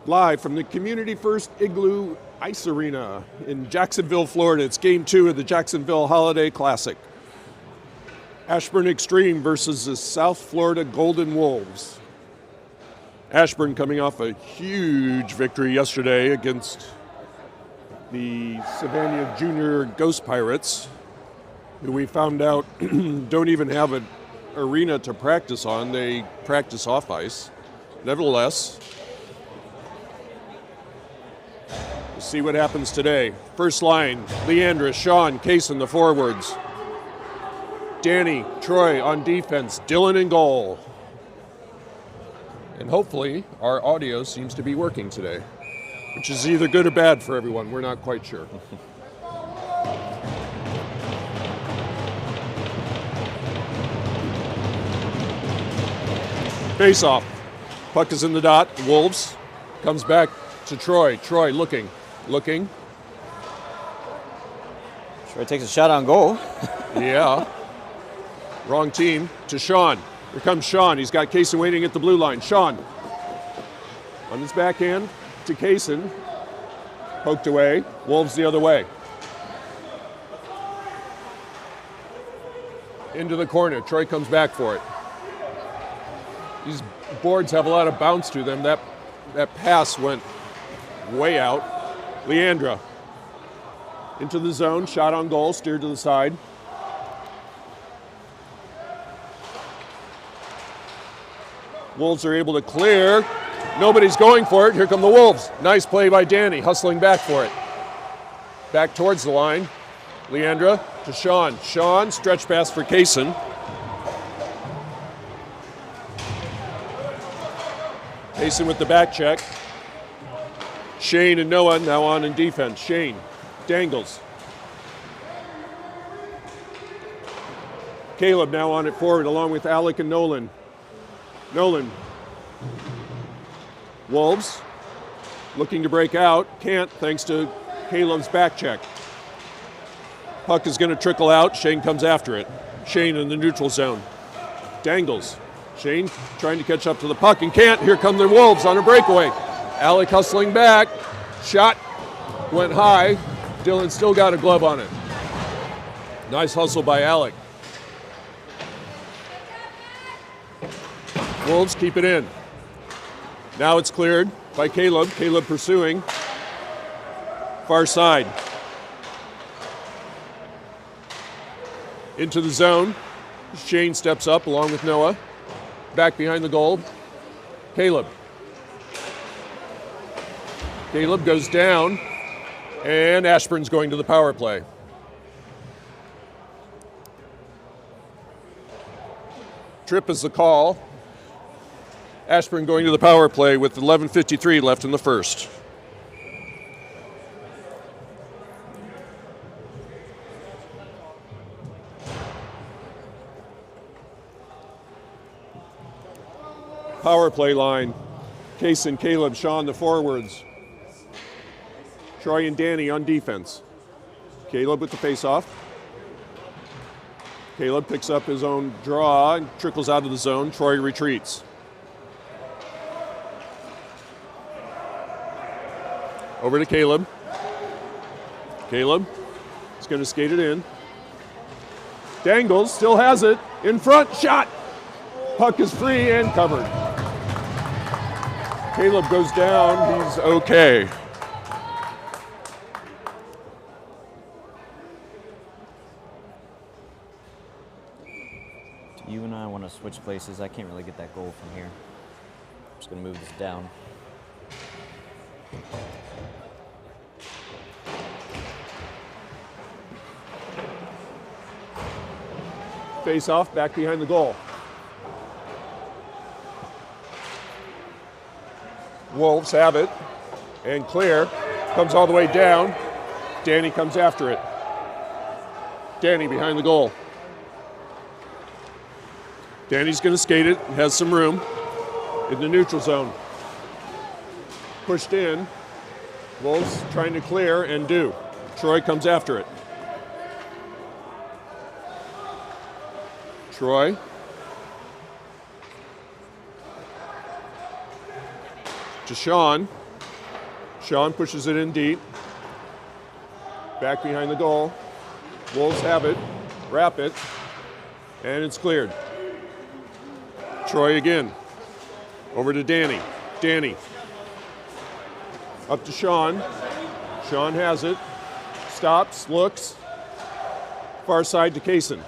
Live from the Community First Igloo Ice Arena in Jacksonville, Florida. It's Game 2 of the Jacksonville Holiday Classic. Ashburn Xtreme versus the South Florida Golden Wolves. Ashburn coming off a huge victory yesterday against the Savannah Junior Ghost Pirates, who we found out don't even have an arena to practice on. They practice off ice. Nevertheless, we'll see what happens today. First line, Leandra, Sean, Case in the forwards. Danny, Troy on defense, Dylan in goal. And hopefully our audio seems to be working today, which is either good or bad for everyone. We're not quite sure. Face off. Puck is in the dot. Wolves comes back to Troy. Troy looking. Troy takes a shot on goal. Yeah. Wrong team to Sean. Here comes Sean. He's got Kaysen waiting at the blue line. Sean on his backhand to Kaysen. Poked away. Wolves the other way. Into the corner. Troy comes back for it. These boards have a lot of bounce to them. That pass went way out. Leandra into the zone. Shot on goal. Steered to the side. Wolves are able to clear. Nobody's going for it. Here come the Wolves. Nice play by Danny, hustling back for it. Back towards the line. Leandra to Sean. Sean, stretch pass for Kaysen. Kaysen with the back check. Shane and Noah now on in defense. Shane dangles. Caleb now on it forward along with Alec and Nolan. Wolves looking to break out. Can't thanks to Caleb's back check. Puck is going to trickle out. Shane comes after it. Shane in the neutral zone. Dangles. Shane trying to catch up to the puck and can't. Here come the Wolves on a breakaway. Alec hustling back. Shot went high. Dylan still got a glove on it. Nice hustle by Alec. Wolves keep it in. Now it's cleared by Caleb. Caleb pursuing. Far side. Into the zone. Shane steps up along with Noah. Back behind the goal. Caleb. Caleb goes down. And Ashburn's going to the power play. Trip is the call. Ashburn going to the power play with 11:53 left in the first. Power play line. Kaysen, Caleb, Sean the forwards. Troy and Danny on defense. Caleb with the face-off. Caleb picks up his own draw and trickles out of the zone. Troy retreats. Over to Caleb. Caleb is going to skate it in. Dangles, still has it. In front, shot. Puck is free and covered. Caleb goes down, he's okay. You and I want to switch places. I can't really get that goal from here. I'm just going to move this down. Face off, back behind the goal. Wolves have it, and clear. Comes all the way down. Danny comes after it. Danny behind the goal. Danny's going to skate it, has some room in the neutral zone. Pushed in. Wolves trying to clear and do. Troy comes after it. Troy. To Sean. Sean pushes it in deep. Back behind the goal. Wolves have it. Wrap it. And it's cleared. Troy again. Over to Danny. Danny. Up to Sean. Sean has it. Stops, looks. Far side to Kaysen.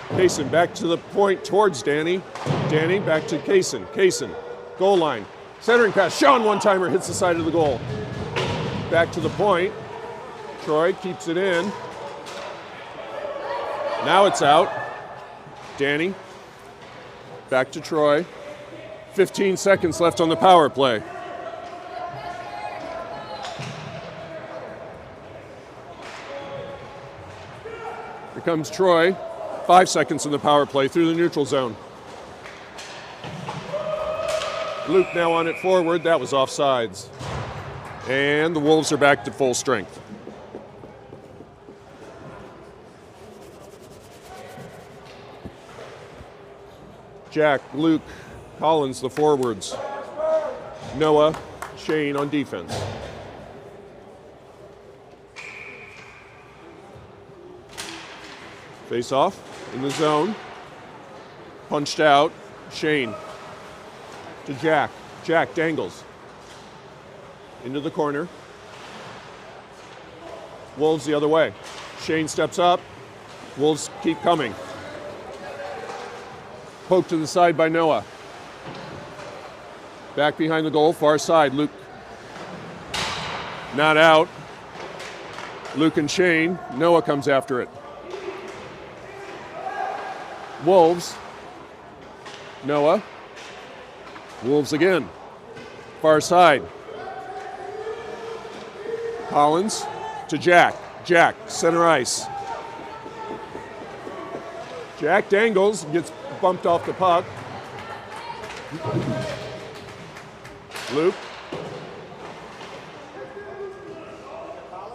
Kaysen back to the point towards Danny. Danny back to Kaysen. Kaysen, goal line. Centering pass. Sean one-timer hits the side of the goal. Back to the point. Troy keeps it in. Now it's out. Danny. Back to Troy. 15 seconds left on the power play. Here comes Troy. 5 seconds in the power play through the neutral zone. Luke now on it forward. That was offsides. And the Wolves are back to full strength. Jack, Luke, Collins, the forwards. Noah, Shane on defense. Face off in the zone. Punched out. Shane to Jack. Jack dangles. Into the corner. Wolves the other way. Shane steps up. Wolves keep coming. Poked to the side by Noah. Back behind the goal, far side. Luke not out. Luke and Shane. Noah comes after it. Wolves. Noah. Wolves again. Far side. Collins to Jack. Jack, center ice. Jack dangles, gets bumped off the puck. Luke.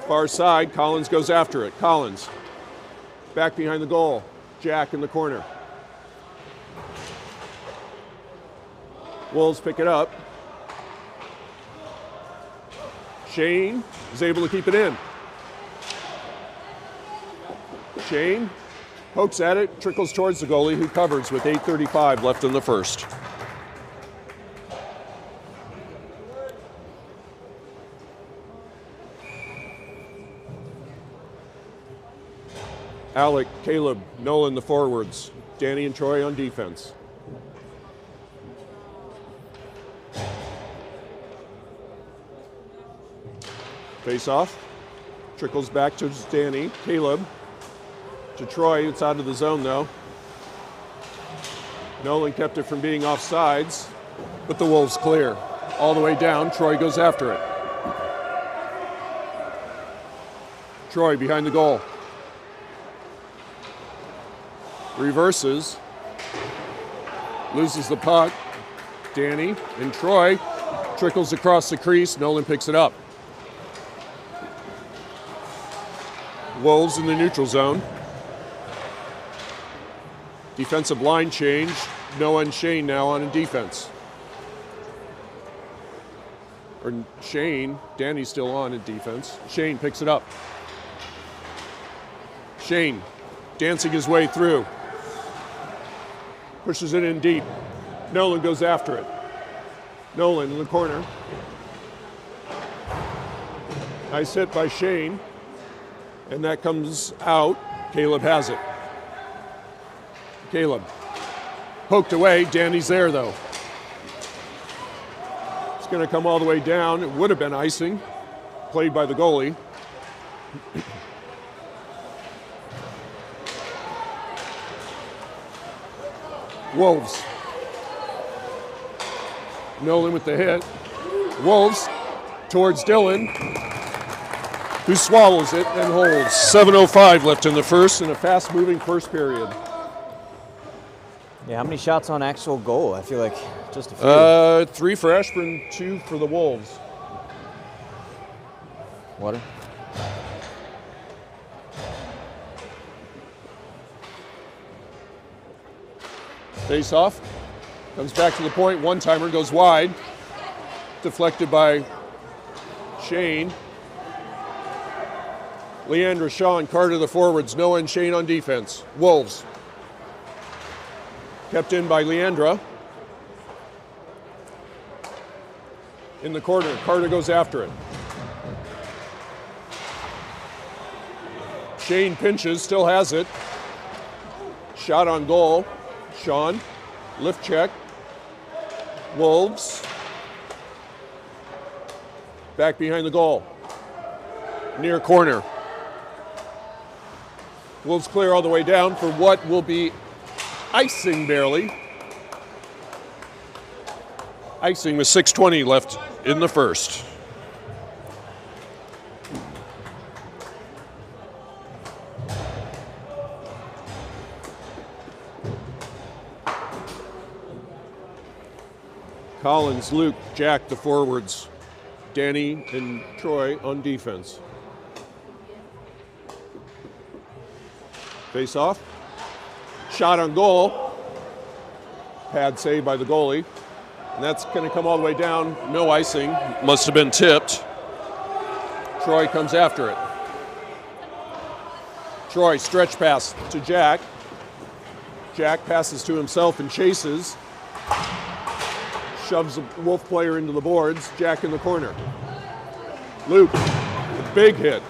Far side, Collins goes after it. Collins. Back behind the goal. Jack in the corner. Wolves pick it up. Shane is able to keep it in. Shane pokes at it, trickles towards the goalie who covers with 8:35 left in the first. Alec, Caleb, Nolan the forwards. Danny and Troy on defense. Face off. Trickles back to Danny. Caleb to Troy. It's out of the zone though. Nolan kept it from being offsides, but the Wolves clear. All the way down, Troy goes after it. Troy behind the goal. Reverses. Loses the puck. Danny and Troy. Trickles across the crease. Nolan picks it up. Wolves in the neutral zone. Defensive line change. Noah and Shane now on defense. Or Shane, Danny's still on in defense. Shane picks it up. Shane dancing his way through. Pushes it in deep. Nolan goes after it. Nolan in the corner. Nice hit by Shane. And that comes out. Caleb has it. Caleb. Poked away. Danny's there, though. It's going to come all the way down. It would have been icing. Played by the goalie. Wolves. Nolan with the hit. Wolves towards Dylan, who swallows it and holds. 7:05 left in the first and a fast-moving first period. Yeah, how many shots on actual goal? I feel like just a few. 3 for Ashburn, 2 for the Wolves. Water. Face off. Comes back to the point. One-timer goes wide. Deflected by Shane. Leandra, Shaw, and Carter the forwards. Noah and Shane on defense. Wolves. Kept in by Leandra. In the corner, Carter goes after it. Shane pinches, still has it. Shot on goal. Sean, lift check. Wolves. Back behind the goal. Near corner. Wolves clear all the way down for what will be icing barely. Icing with 6:20 left in the first. Collins, Luke, Jack, the forwards. Danny and Troy on defense. Face off. Shot on goal. Pad save by the goalie. And that's going to come all the way down. No icing. Must have been tipped. Troy comes after it. Troy, stretch pass to Jack. Jack passes to himself and chases. Shoves the Wolf player into the boards. Jack in the corner. Luke, a big hit.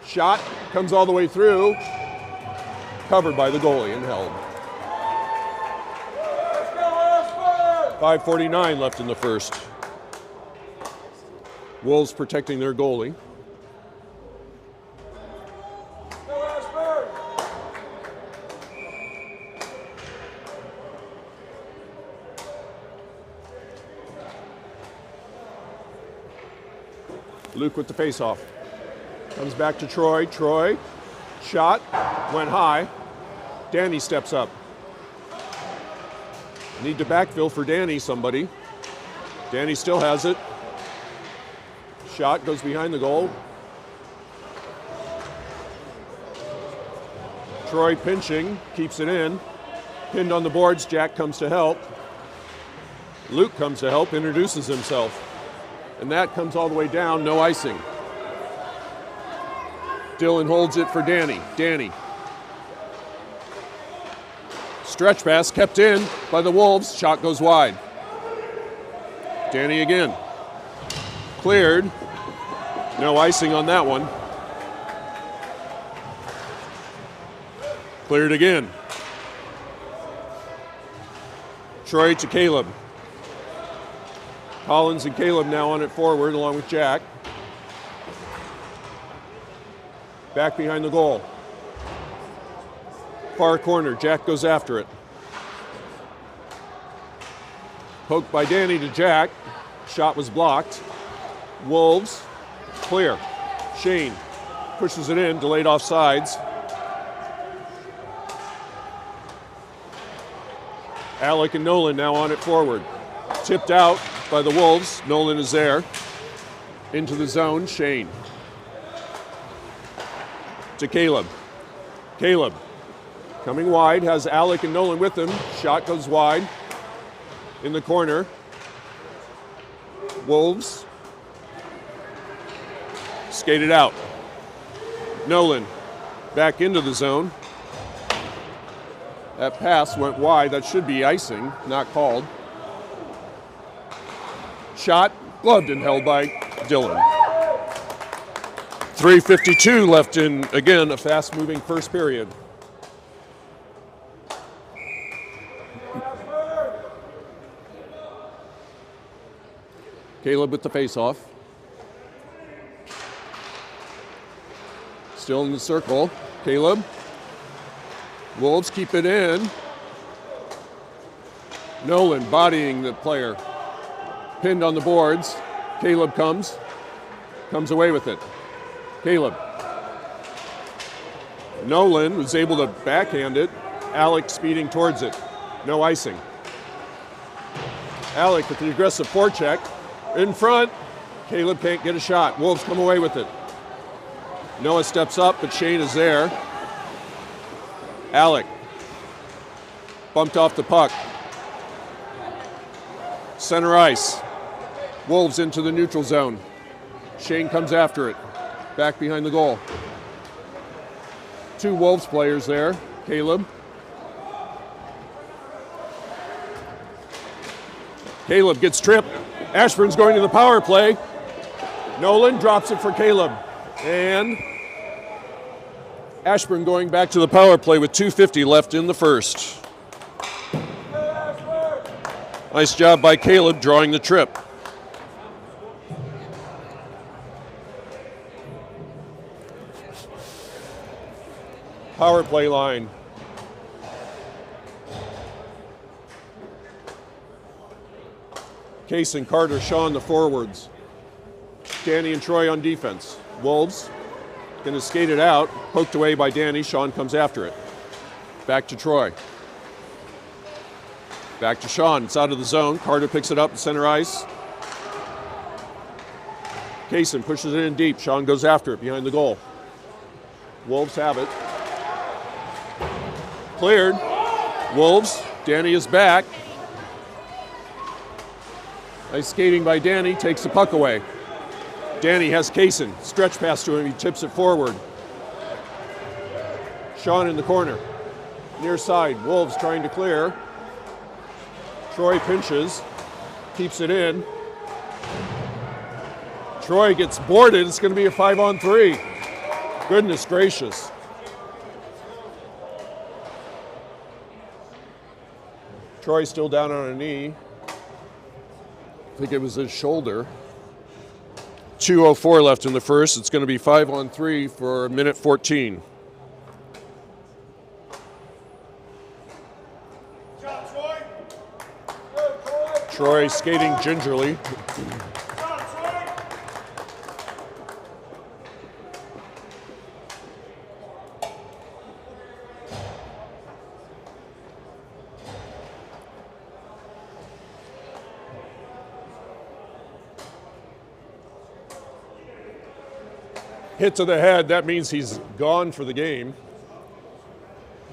Shot comes all the way through. Covered by the goalie and held. 5:49 left in the first. Wolves protecting their goalie. Luke with the face-off. Comes back to Troy. Troy, shot, went high. Danny steps up. Need to backfill for Danny, somebody. Danny still has it. Shot goes behind the goal. Troy pinching, keeps it in. Pinned on the boards, Jack comes to help. Luke comes to help, introduces himself. And that comes all the way down, no icing. Dylan holds it for Danny. Danny. Stretch pass kept in by the Wolves. Shot goes wide. Danny again. Cleared. No icing on that one. Cleared again. Troy to Caleb. Collins and Caleb now on it forward along with Jack. Back behind the goal. Far corner, Jack goes after it. Poked by Danny to Jack. Shot was blocked. Wolves, clear. Shane pushes it in, delayed offsides. Alec and Nolan now on it forward. Tipped out by the Wolves. Nolan is there. Into the zone, Shane. To Caleb. Caleb coming wide, has Alec and Nolan with him. Shot goes wide. In the corner. Wolves. Skated out. Nolan back into the zone. That pass went wide. That should be icing, not called. Shot, gloved and held by Dylan. 3:52 left in, again, a fast-moving first period. Caleb with the face-off. Still in the circle. Caleb. Wolves keep it in. Nolan bodying the player. Pinned on the boards. Caleb comes away with it. Caleb. Nolan was able to backhand it. Alec speeding towards it. No icing. Alec with the aggressive forecheck. In front. Caleb can't get a shot. Wolves come away with it. Noah steps up, but Shane is there. Alec bumped off the puck. Center ice. Wolves into the neutral zone. Shane comes after it. Back behind the goal. 2 Wolves players there. Caleb. Caleb gets tripped. Ashburn's going to the power play. Nolan drops it for Caleb. And Ashburn going back to the power play with 2:50 left in the first. Nice job by Caleb drawing the trip. Power play line. Case and Carter, Sean the forwards. Danny and Troy on defense. Wolves gonna skate it out, poked away by Danny. Sean comes after it. Back to Troy. Back to Sean, it's out of the zone. Carter picks it up at center ice. Kaysen pushes it in deep. Sean goes after it behind the goal. Wolves have it. Cleared. Wolves, Danny is back. Nice skating by Danny, takes the puck away. Danny has Kaysen, stretch pass to him, he tips it forward. Sean in the corner, near side, Wolves trying to clear. Troy pinches, keeps it in. Troy gets boarded, it's gonna be a 5-on-3. Goodness gracious. Troy still down on a knee. I think it was his shoulder. 2:04 left in the first. It's going to be 5-on-3 for minute 14. Troy skating gingerly. Hit to the head, that means he's gone for the game.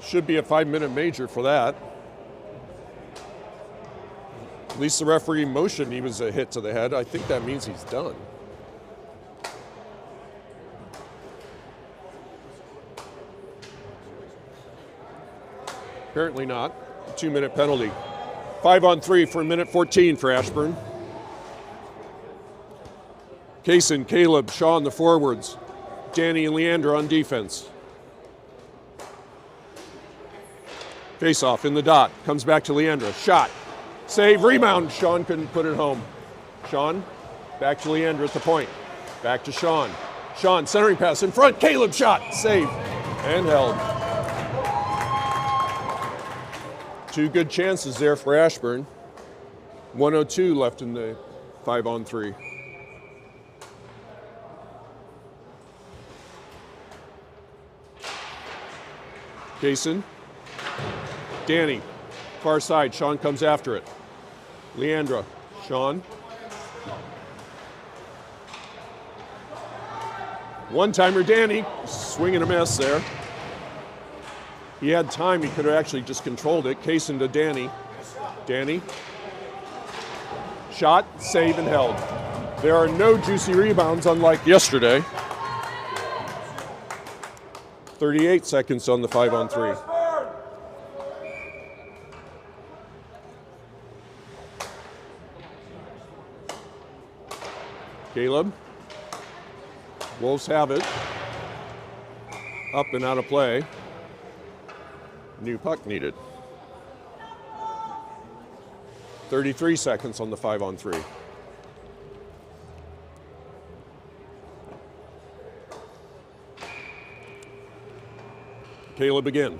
Should be a 5-minute major for that. At least the referee motioned he was a hit to the head. I think that means he's done. Apparently not. 2-minute penalty. 5-on-3 for minute 14 for Ashburn. Kaysen, Caleb, Sean the forwards. Danny and Leandra on defense. Face-off in the dot. Comes back to Leandra. Shot. Save. Rebound. Sean couldn't put it home. Sean back to Leandra at the point. Back to Sean. Sean centering pass in front. Caleb shot. Save. And held. 2 good chances there for Ashburn. 1:02 left in the 5-on-3. Jason, Danny, far side, Sean comes after it. Leandra, Sean. One-timer Danny, swing and a miss there. He had time, he could have actually just controlled it. Kaysen to Danny. Danny. Shot, save, and held. There are no juicy rebounds unlike yesterday. 38 seconds on the 5-on-3. Caleb. Wolves have it. Up and out of play. New puck needed. 33 seconds on the 5-on-3. Caleb again.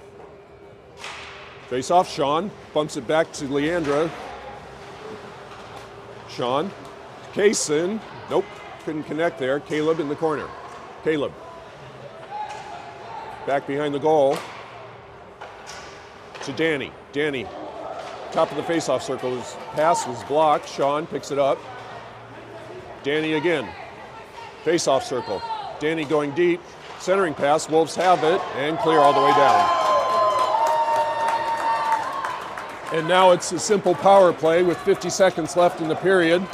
Face off, Sean. Bumps it back to Leandra. Sean. Kaysen. Nope, couldn't connect there. Caleb in the corner. Caleb. Back behind the goal. To Danny. Danny. Top of the face-off circle. His pass was blocked. Sean picks it up. Danny again. Face-off circle. Danny going deep. Centering pass. Wolves have it and clear all the way down. And now it's a simple power play with 50 seconds left in the period.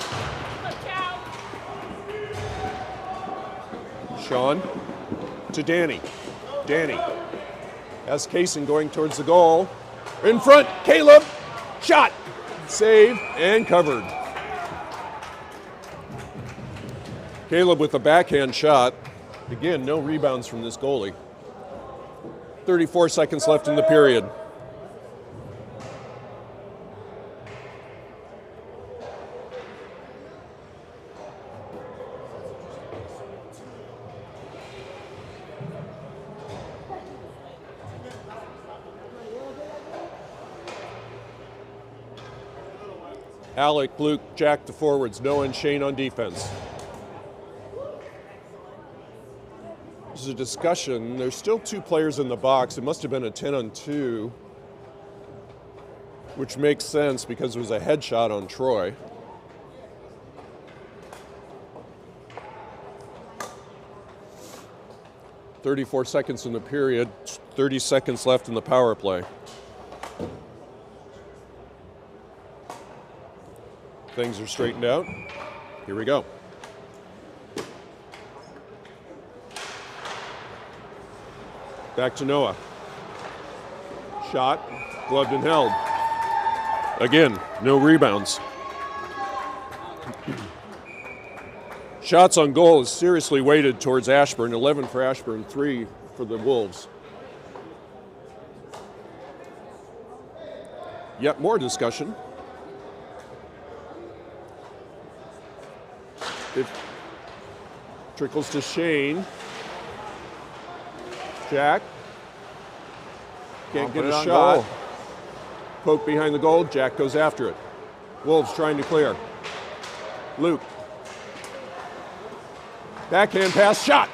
Sean to Danny. Danny has Kaysen going towards the goal. In front, Caleb. Shot. Save and covered. Caleb with a backhand shot. Again, no rebounds from this goalie. 34 seconds left in the period. Alec, Luke, Jack the forwards, Noah and Shane on defense. There's a discussion. There's still 2 players in the box. It must have been a 10-on-2, which makes sense because it was a headshot on Troy. "34 seconds in the period, 30 seconds left in the power play. Things are straightened out. Here we go. Back to Noah. Shot, gloved and held. Again, no rebounds. Shots on goal is seriously weighted towards Ashburn. 11 for Ashburn, 3 for the Wolves. Yet more discussion. It trickles to Shane. Jack can't get a shot. Goal. Poke behind the goal. Jack goes after it. Wolves trying to clear. Luke. Backhand pass. Shot.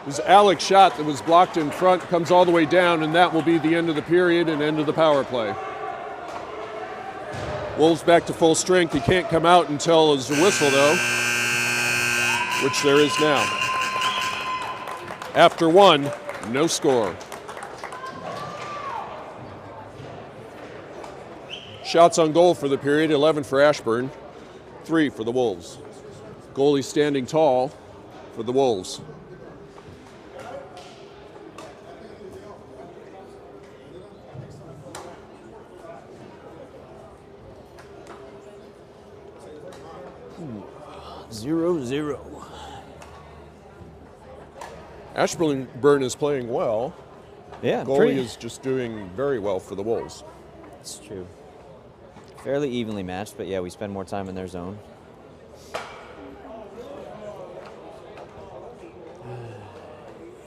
It was Alec's shot that was blocked in front. Comes all the way down, and that will be the end of the period and end of the power play. Wolves back to full strength. He can't come out until there's a whistle, though, which there is now. After 1, no score. Shots on goal for the period, 11 for Ashburn, 3 for the Wolves. Goalie standing tall for the Wolves. Zero, zero. Ashburn is playing well. Yeah, goalie is just doing very well for the Wolves. It's true. Fairly evenly matched, but yeah, we spend more time in their zone.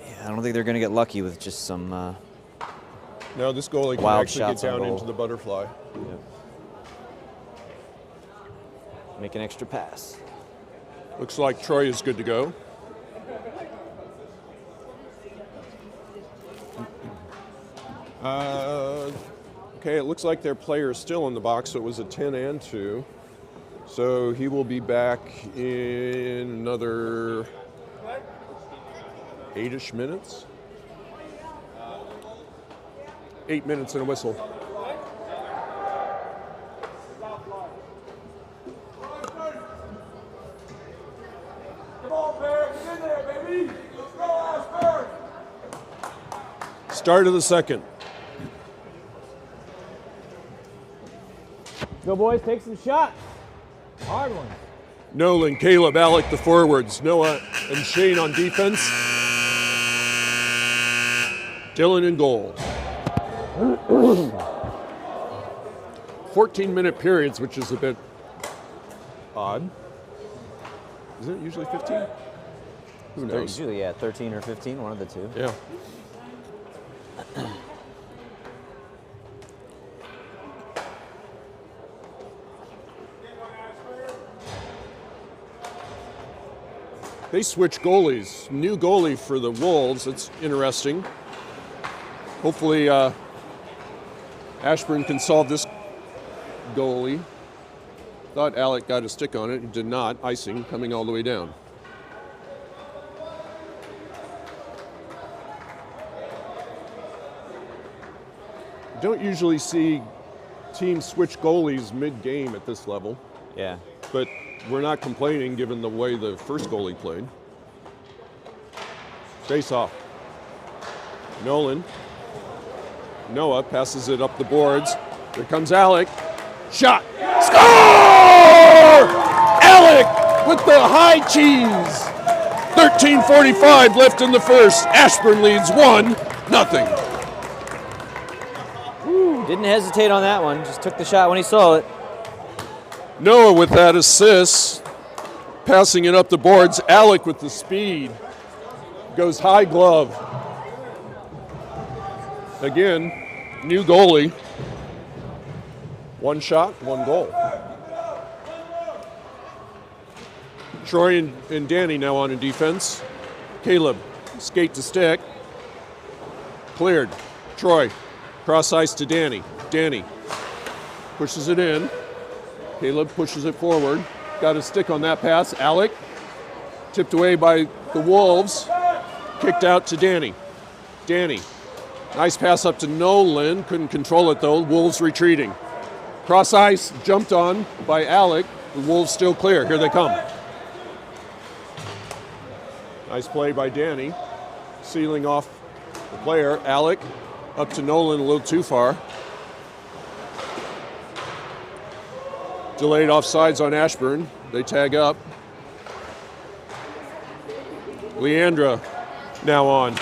Yeah, I don't think they're going to get lucky with just some No, this goalie can wild actually get shots on down goal. into the butterfly. Yep. Make an extra pass. Looks like Troy is good to go. Okay, it looks like their player is still in the box, so it was a 10-and-2. So he will be back in another 8-ish minutes. 8 minutes and a whistle. Start of the second. Go boys, take some shots. Hard ones. Nolan, Caleb, Alec the forwards. Noah and Shane on defense. Dylan in goal. 14-minute periods, which is a bit odd. Isn't it usually 15? Who knows? Usually, yeah, 13 or 15, one of the two. Yeah. They switch goalies. New goalie for the Wolves. It's interesting. Hopefully Ashburn can solve this goalie. Thought Alec got a stick on it. He did not. Icing coming all the way down. Don't usually see teams switch goalies mid-game at this level, Yeah. but we're not complaining given the way the first goalie played. Face off. Nolan. Noah passes it up the boards. Here comes Alec. Shot. Score! Alec with the high cheese. 13:45 left in the first. Ashburn leads 1-0. Didn't hesitate on that one. Just took the shot when he saw it. Noah with that assist. Passing it up the boards. Alec with the speed. Goes high glove. Again, new goalie. One shot, one goal. Troy and Danny now on in defense. Caleb, skate to stick. Cleared. Troy, cross ice to Danny. Danny pushes it in. Caleb pushes it forward. Got a stick on that pass. Alec, tipped away by the Wolves. Kicked out to Danny. Danny, nice pass up to Nolan. Couldn't control it though. Wolves retreating. Cross ice, jumped on by Alec. The Wolves still clear. Here they come. Nice play by Danny. Sealing off the player. Alec up to Nolan a little too far. Delayed offsides on Ashburn. They tag up. Leandra now on.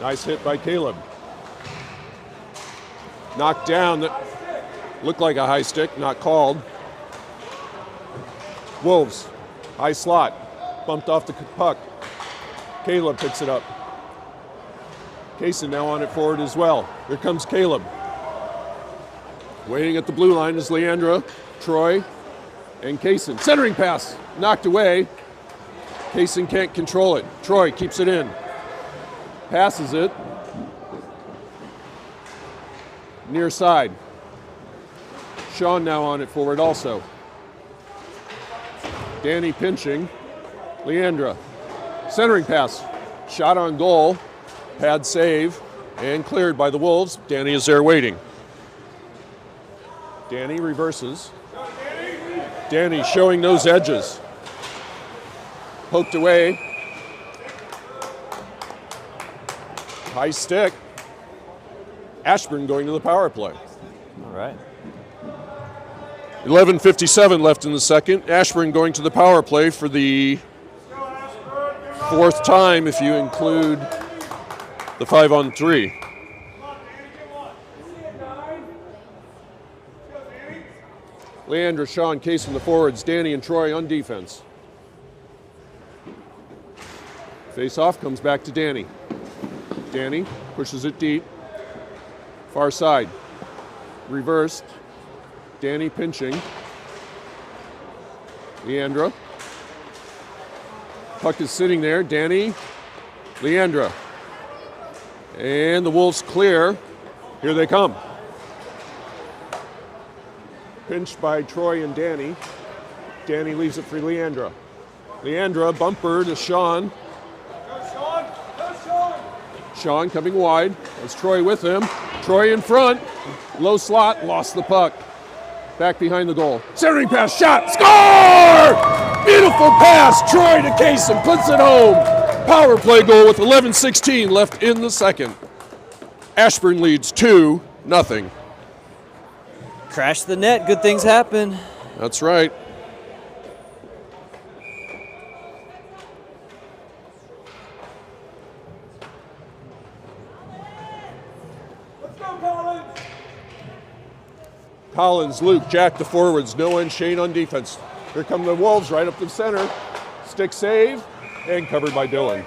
Nice hit by Caleb. Knocked down. That looked like a high stick, not called. Wolves, high slot. Bumped off the puck. Caleb picks it up. Kaysen now on it forward as well. Here comes Caleb. Waiting at the blue line is Leandra, Troy, and Kaysen. Centering pass, knocked away. Kaysen can't control it. Troy keeps it in. Passes it. Near side. Sean now on it forward also. Danny pinching. Leandra. Centering pass. Shot on goal. Pad save. And cleared by the Wolves. Danny is there waiting. Danny reverses. Danny showing those edges. Poked away. High stick. Ashburn going to the power play. All right. 11:57 left in the second. Ashburn going to the power play for the fourth time if you include the 5-on-3. Leandra, Sean, Case in the forwards, Danny and Troy on defense. Face-off comes back to Danny. Danny pushes it deep. Far side. Reversed. Danny pinching. Leandra. Puck is sitting there. Danny. Leandra. And the Wolves clear. Here they come. Pinched by Troy and Danny. Danny leaves it for Leandra. Leandra, bumper to Sean. Sean coming wide. That's Troy with him. Troy in front. Low slot, lost the puck. Back behind the goal. Centering pass, shot, score! Beautiful pass, Troy to Kaysen, puts it home. Power play goal with 11:16 left in the second. Ashburn leads 2-0. Crash the net, good things happen. That's right. Collins, Luke, Jack the forwards, Noah and Shane on defense. Here come the Wolves right up the center. Stick save and covered by Dylan.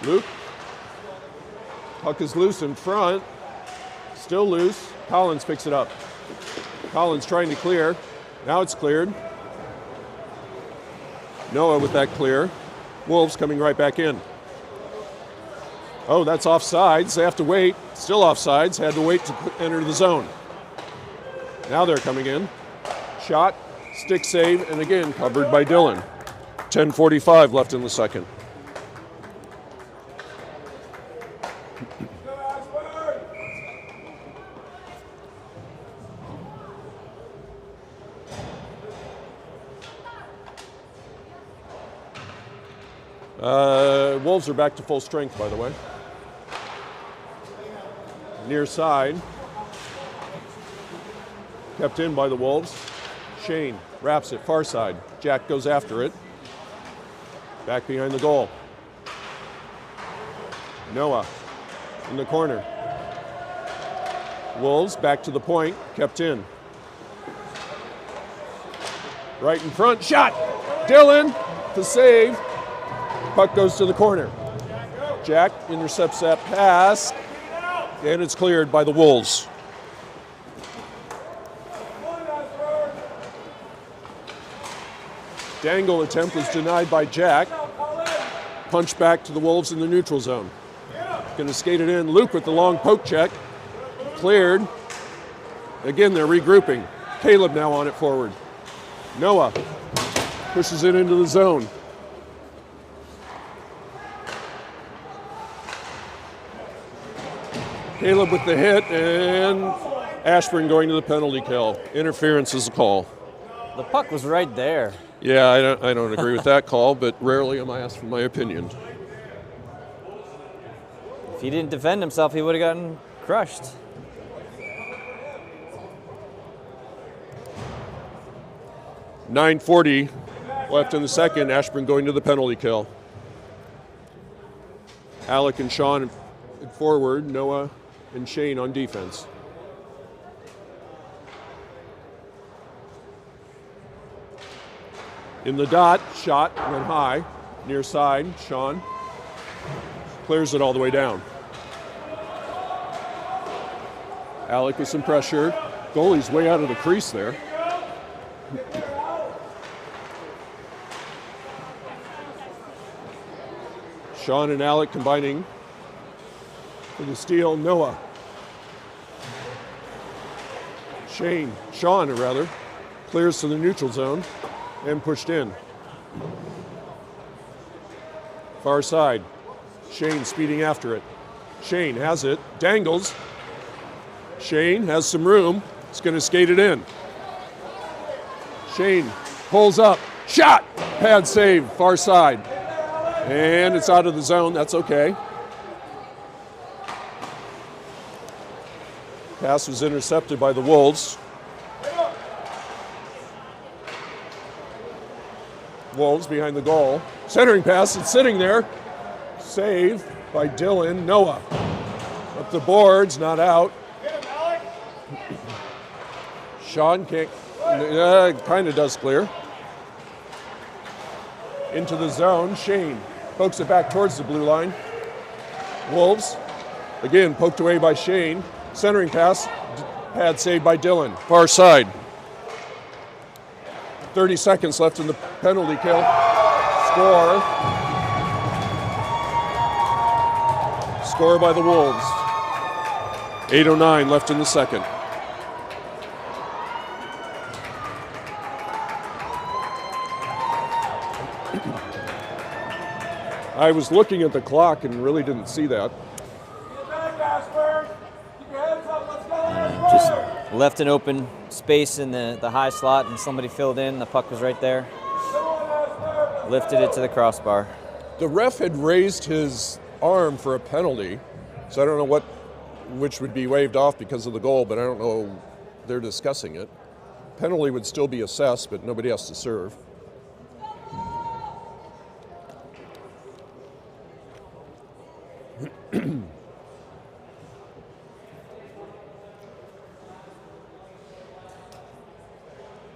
Luke. Puck is loose in front. Still loose. Collins picks it up. Collins trying to clear. Now it's cleared. Noah with that clear. Wolves coming right back in. Oh, that's offsides. They have to wait. Still offsides. Had to wait to enter the zone. Now they're coming in. Shot, stick save, and again covered by Dylan. 10:45 left in the second. Wolves are back to full strength, by the way. Near side. Kept in by the Wolves. Shane wraps it, far side. Jack goes after it. Back behind the goal. Noah in the corner. Wolves back to the point, kept in. Right in front, shot! Dylan, the save. Puck goes to the corner. Jack intercepts that pass, and it's cleared by the Wolves. Dangle attempt was denied by Jack. Punch back to the Wolves in the neutral zone. Going to skate it in. Luke with the long poke check. Cleared. Again, they're regrouping. Caleb now on it forward. Noah pushes it into the zone. Caleb with the hit, and Ashburn going to the penalty kill. Interference is the call. The puck was right there. Yeah, I don't agree with that call, but rarely am I asked for my opinion. If he didn't defend himself, he would have gotten crushed. .940 left in the second. Ashburn going to the penalty kill. Alec and Sean forward. Noah and Shane on defense. In the dot, shot went high, near side. Sean clears it all the way down. Alec with some pressure. Goalie's way out of the crease there. Sean and Alec combining for the steal. Noah. Sean rather, clears to the neutral zone and pushed in. Far side. Shane speeding after it. Shane has it, dangles. Shane has some room. He's going to skate it in. Shane pulls up. Shot! Pad save, far side. And it's out of the zone. That's okay. Pass was intercepted by the Wolves. Wolves behind the goal. Centering pass, it's sitting there. Save by Dylan. Noah up the boards, not out. Sean can't, kind of does clear. Into the zone, Shane pokes it back towards the blue line. Wolves, again poked away by Shane. Centering pass, pad saved by Dylan. Far side. 30 seconds left in the penalty kill. Score. Score by the Wolves. 8:09 left in the second. I was looking at the clock and really didn't see that. Just left an open space in the high slot and somebody filled in. The puck was right there. Lifted it to the crossbar. The ref had raised his arm for a penalty, so I don't know which would be waved off because of the goal, but I don't know. They're discussing it. Penalty would still be assessed, but nobody has to serve.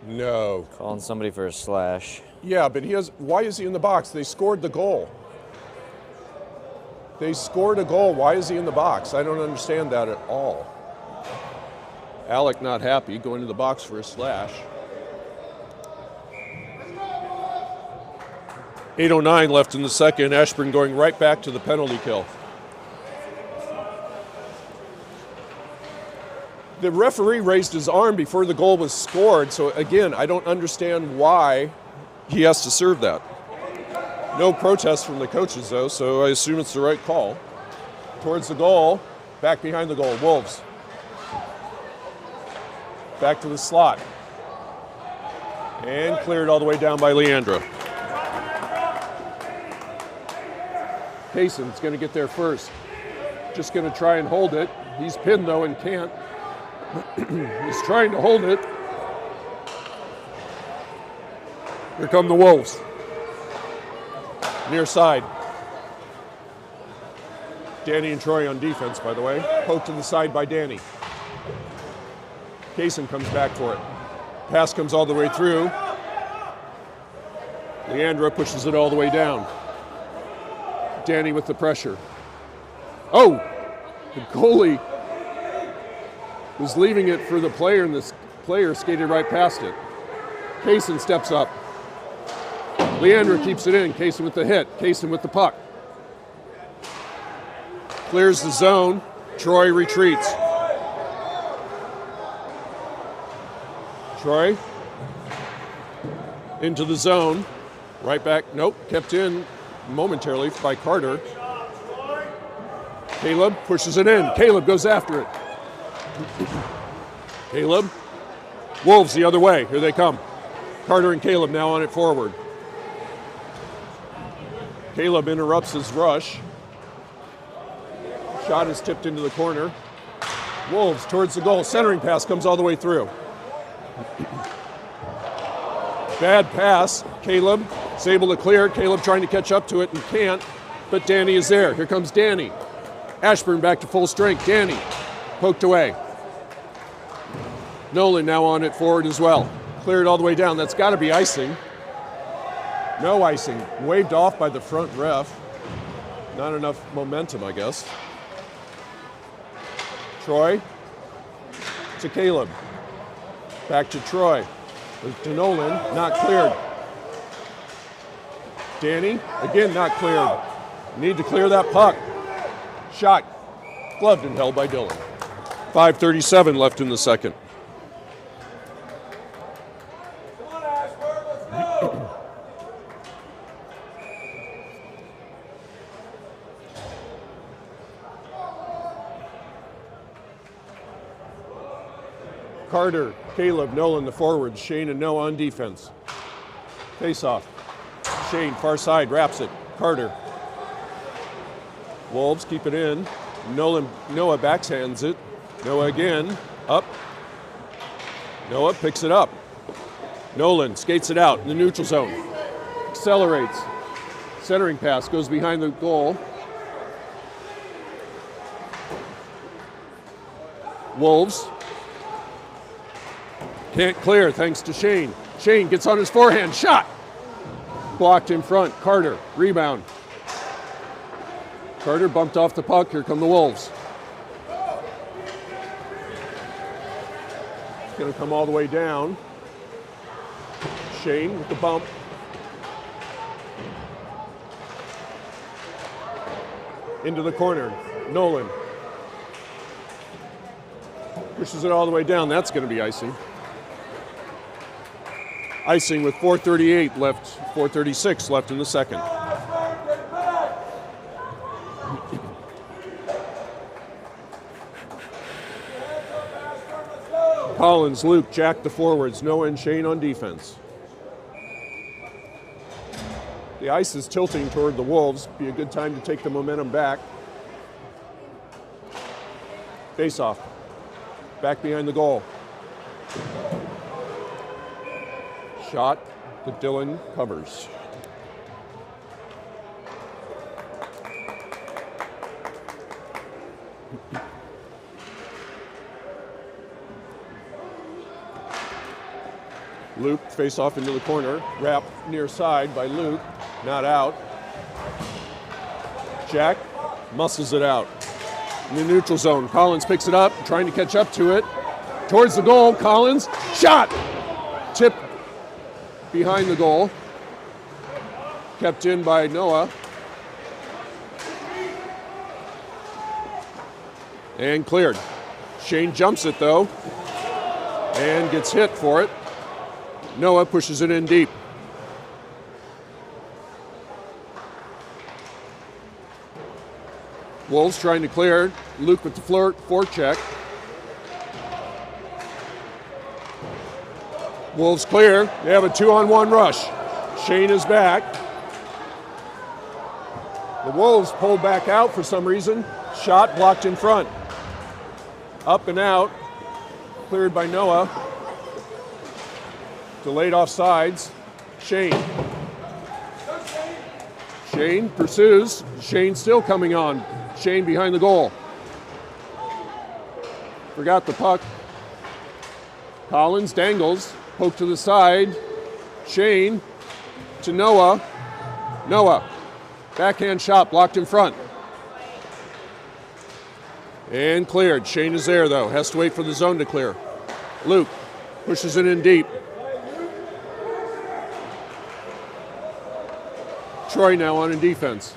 No. Calling somebody for a slash. Yeah, but why is he in the box? They scored the goal. They scored a goal. Why is he in the box? I don't understand that at all. Alec not happy, going to the box for a slash. 8:09 left in the second. Ashburn going right back to the penalty kill. The referee raised his arm before the goal was scored, so again, I don't understand why he has to serve that. No protest from the coaches, though, so I assume it's the right call. Towards the goal, back behind the goal, Wolves. Back to the slot. And cleared all the way down by Leandra. Kayson's going to get there first. Just going to try and hold it. He's pinned, though, and can't. He's trying to hold it. Here come the Wolves. Near side. Danny and Troy on defense, by the way. Poked to the side by Danny. Kayson comes back for it. Pass comes all the way through. Leandra pushes it all the way down. Danny with the pressure. Oh! The goalie was leaving it for the player, and this player skated right past it. Kayson steps up. Leandra keeps it in. Kayson with the hit. Kayson with the puck. Clears the zone. Troy retreats. Troy into the zone. Right back. Nope. Kept in momentarily by Carter. Caleb pushes it in. Caleb goes after it. Caleb. Wolves the other way. Here they come. Carter and Caleb now on it forward. Caleb interrupts his rush. Shot is tipped into the corner. Wolves towards the goal. Centering pass comes all the way through. Bad pass. Caleb is able to clear. Caleb trying to catch up to it and can't, but Danny is there. Here comes Danny. Ashburn back to full strength. Danny poked away. Nolan now on it forward as well. Cleared all the way down. That's got to be icing. No icing. Waved off by the front ref. Not enough momentum, I guess. Troy to Caleb. Back to Troy. To Nolan. Not cleared. Danny. Again, not cleared. Need to clear that puck. Shot. Gloved and held by Dylan. 5:37 left in the second. Carter, Caleb, Nolan, the forwards. Shane and Noah on defense. Face off. Shane, far side, wraps it. Carter. Wolves keep it in. Noah backhands it. Noah again. Up. Noah picks it up. Nolan skates it out in the neutral zone. Accelerates. Centering pass goes behind the goal. Wolves. Can't clear thanks to Shane. Shane gets on his forehand. Shot. Blocked in front. Carter. Rebound. Carter bumped off the puck. Here come the Wolves. It's going to come all the way down. Shane with the bump. Into the corner. Nolan. Pushes it all the way down. That's going to be icing. Icing with 4:38 left, 4:36 left in the second. Collins, Luke, Jack the forwards, Noah and Shane on defense. The ice is tilting toward the Wolves. Be a good time to take the momentum back. Face off. Back behind the goal. Shot that Dylan covers. Luke face off into the corner. Wrap near side by Luke. Not out. Jack muscles it out. In the neutral zone. Collins picks it up, trying to catch up to it. towards the goal. Collins, shot! Tip behind the goal. Kept in by Noah. And cleared. Shane jumps it though, and gets hit for it. Noah pushes it in deep. Wolves trying to clear. Luke with the forecheck. Wolves clear. They have a 2-on-1 rush. Shane is back. The Wolves pulled back out for some reason. Shot blocked in front. Up and out. Cleared by Noah. Delayed offsides. Shane. Shane pursues. Shane still coming on. Shane behind the goal. Forgot the puck. Collins dangles. Poke to the side. Shane to Noah. Noah. Backhand shot blocked in front. And cleared. Shane is there though. Has to wait for the zone to clear. Luke pushes it in deep. Troy now on in defense.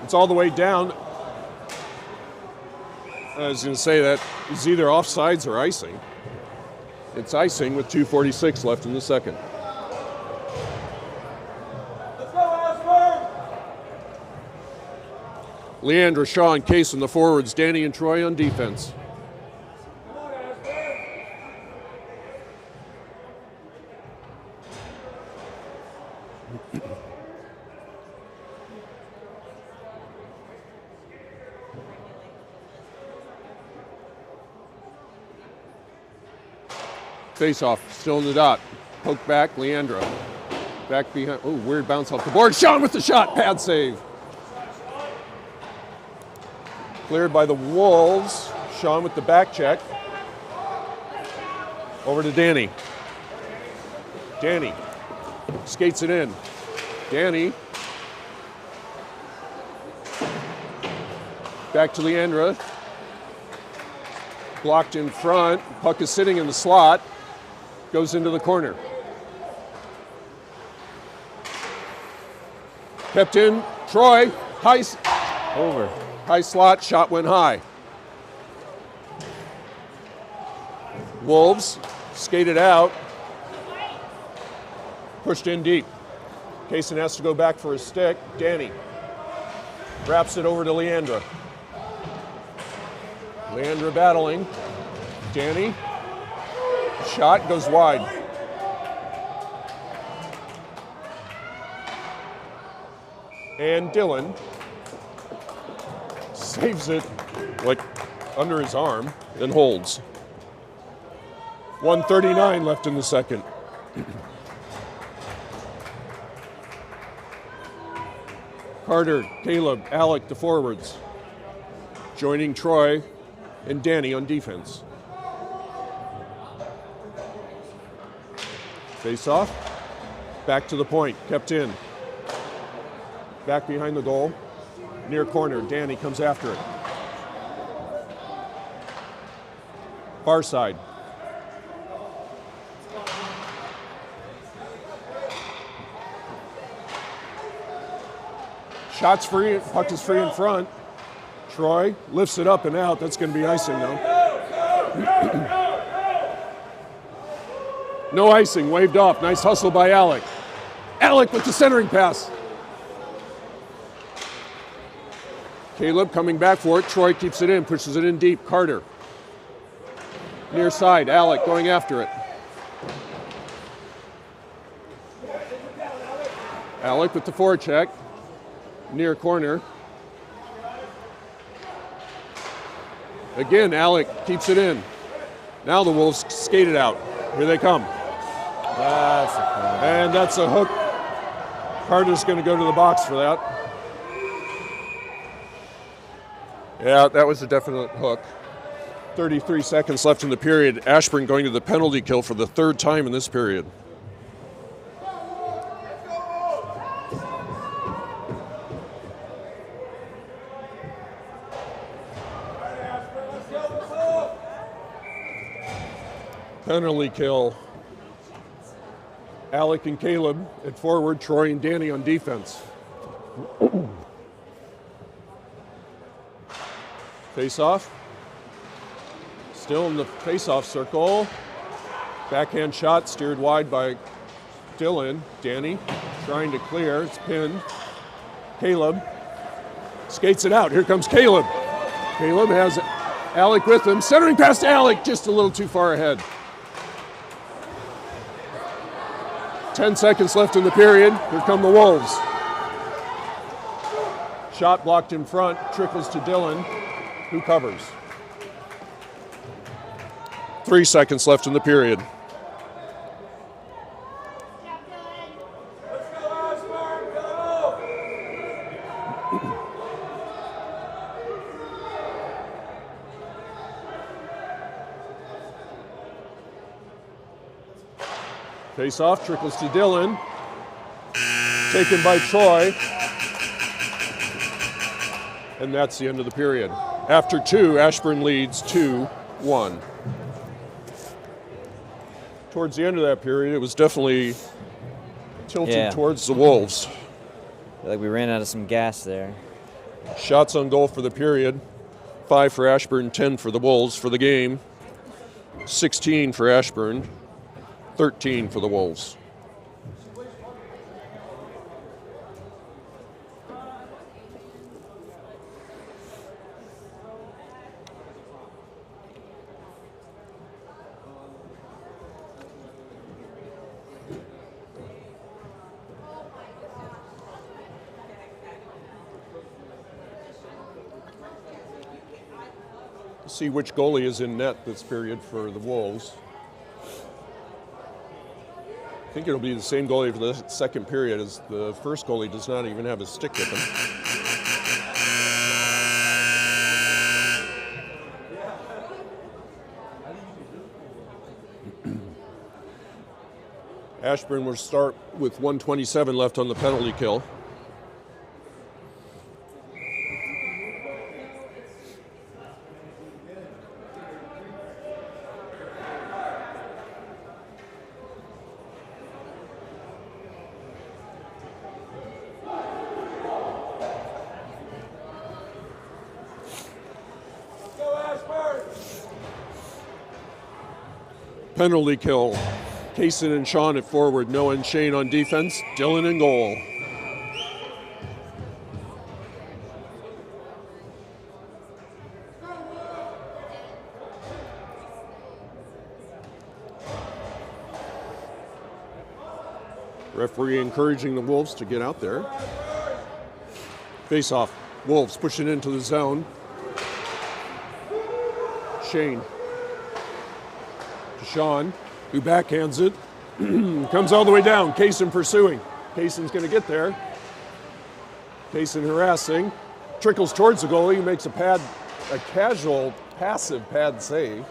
It's all the way down. I was going to say that is either offsides or icing. It's icing with 2:46 left in the second. Let's go, Ashburn! Leandra, Shaw, and Case on the forwards. Danny and Troy on defense. Come on, Ashburn! Face off, still in the dot. Poke back, Leandra. Back behind. Oh, weird bounce off the board. Sean with the shot, pad save. Cleared by the Wolves. Sean with the back check. Over to Danny. Danny skates it in. Danny. Back to Leandra. Blocked in front. Puck is sitting in the slot. Goes into the corner. Kept in. Troy. Over. High slot. Shot went high. Wolves skated out. Pushed in deep. Kaysen has to go back for his stick. Danny wraps it over to Leandra. Leandra battling. Danny. Shot goes wide. And Dylan saves it like under his arm, then holds. 1:39 left in the second. Carter, Caleb, Alec, the forwards. Joining Troy and Danny on defense. Face off. Back to the point. Kept in. Back behind the goal. Near corner. Danny comes after it. Far side. Shots free. Puck is free in front. Troy lifts it up and out. That's going to be icing though. No icing, waved off. Nice hustle by Alec. Alec with the centering pass. Caleb coming back for it. Troy keeps it in, pushes it in deep. Carter. Near side, Alec going after it. Alec with the forecheck. Near corner. Again, Alec keeps it in. Now the Wolves skate it out. Here they come. And that's a hook. Carter's going to go to the box for that. Yeah, that was a definite hook. 33 seconds left in the period. Ashburn going to the penalty kill for the third time in this period. Penalty kill. Alec and Caleb at forward, Troy and Danny on defense. Face off. Still in the face-off circle. Backhand shot steered wide by Dylan. Danny trying to clear. It's pinned. Caleb skates it out. Here comes Caleb. Caleb has Alec with him. Centering past Alec, just a little too far ahead. 10 seconds left in the period. Here come the Wolves. Shot blocked in front. Trickles to Dylan, who covers. 3 seconds left in the period. Let's go, Ashburn. Go! Face off, trickles to Dylan. Taken by Troy. And that's the end of the period. After 2, Ashburn leads 2-1. Towards the end of that period, it was definitely tilted towards the Wolves. I feel like we ran out of some gas there. Shots on goal for the period. 5 for Ashburn, 10 for the Wolves for the game. 16 for Ashburn, 13 for the Wolves. See which goalie is in net this period for the Wolves. I think it'll be the same goalie for the second period, as the first goalie does not even have his stick with him. Ashburn will start with 1:27 left on the penalty kill. Penalty kill. Kaysen and Sean at forward. Noah and Shane on defense. Dylan in goal. Referee encouraging the Wolves to get out there. Face off. Wolves pushing into the zone. Shane. Sean, who backhands it, comes all the way down. Kaysen pursuing. Kaysen's going to get there. Kaysen harassing. Trickles towards the goalie. He makes a casual, passive pad save.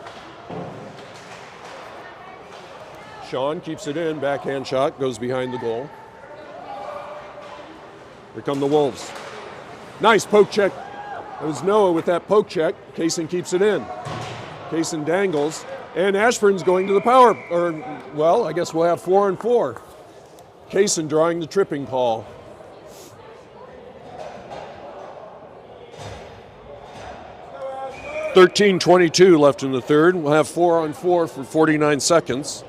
Sean keeps it in. Backhand shot goes behind the goal. Here come the Wolves. Nice poke check. It was Noah with that poke check. Kaysen keeps it in. Kaysen dangles. And Ashburn's going to the power, I guess we'll have 4-on-4. Kaysen drawing the tripping call. .13:22 left in the third. We'll have 4-on-4 for 49 seconds.